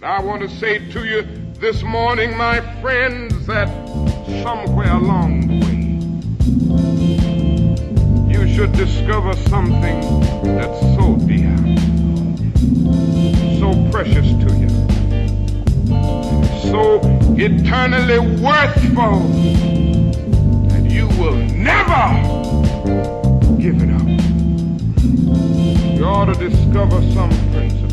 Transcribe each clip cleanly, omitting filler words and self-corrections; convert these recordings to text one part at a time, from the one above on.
I want to say to you this morning, my friends, that somewhere along the way, you should discover something that's so dear, so precious to you, so eternally worthful that you will never give it up. You ought to discover some principle.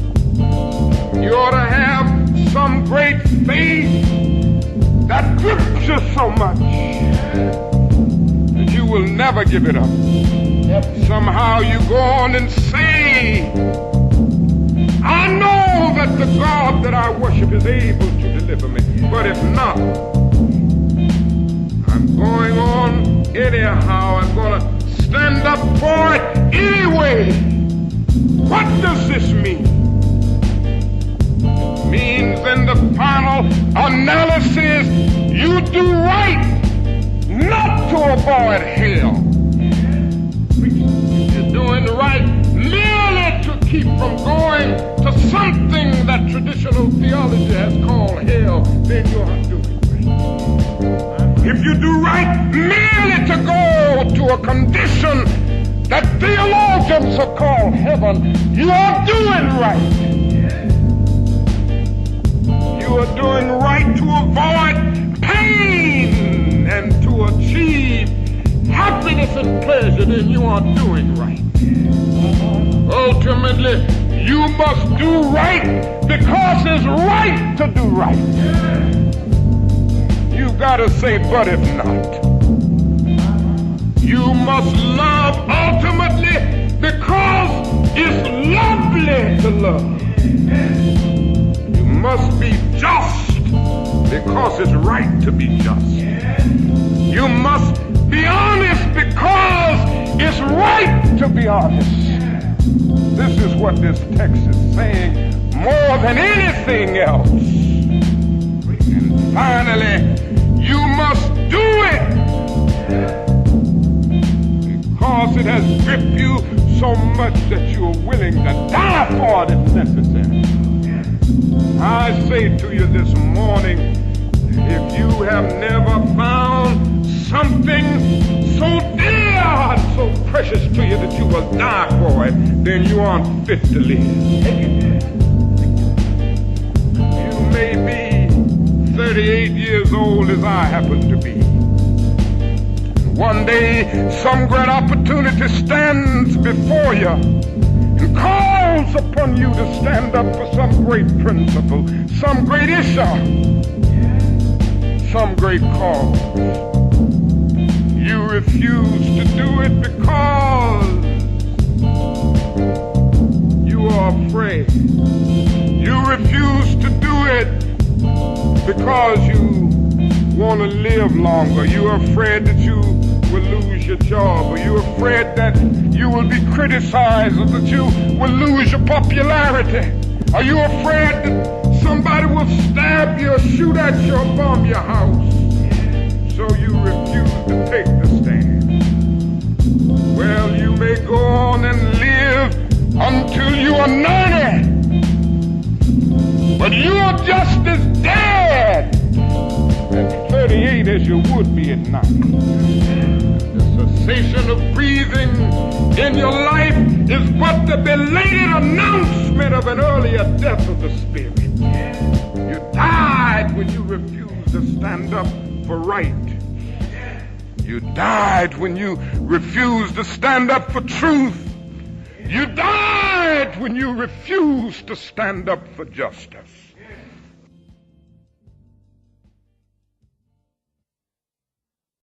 You ought to have some great faith that grips you so much that you will never give it up. Somehow you go on and say, I know that the God that I worship is able to deliver me. But if not, I'm going on anyhow. I'm going to stand up for it anyway. What does this mean? It means in the final analysis, you do right not to avoid hell. You're doing right merely to keep from going to something that traditional theology has called hell, then you are doing right. If you do right merely to go to a condition that theologians have called heaven, you are doing right. You are doing right to avoid pain and to achieve happiness and pleasure, then you are doing right. Ultimately, you must do right because it's right to do right. You gotta say, but if not. You must love ultimately because it's lovely to love. You must be just because it's right to be just. You must be honest because it's right to be honest. This is what this text is saying more than anything else. And finally, you must do it because it has gripped you so much that you are willing to die for it if necessary. I say to you this morning, if you have never found something so dear and so precious to you that you will die for it, then you aren't fit to live. You may be 38 years old as I happen to be. One day, some great opportunity stands before you and calls upon you to stand up for some great principle, some great issue, some great cause. You refuse to do it because you are afraid. You refuse to do it because you want to live longer. You're afraid that you will lose your job, or you're afraid that you will be criticized, or that you will lose your popularity. Are you afraid that somebody will stab you or shoot at you or bomb your house? So you refuse to take the stand. Well, you may go on and live until you are 90, but you are just as dead at 38 as you would be at 90. The cessation of breathing in your life is but the belated announcement of an earlier death of the spirit. You died when you refused to stand up for right. You died when you refused to stand up for truth. You died when you refused to stand up for justice.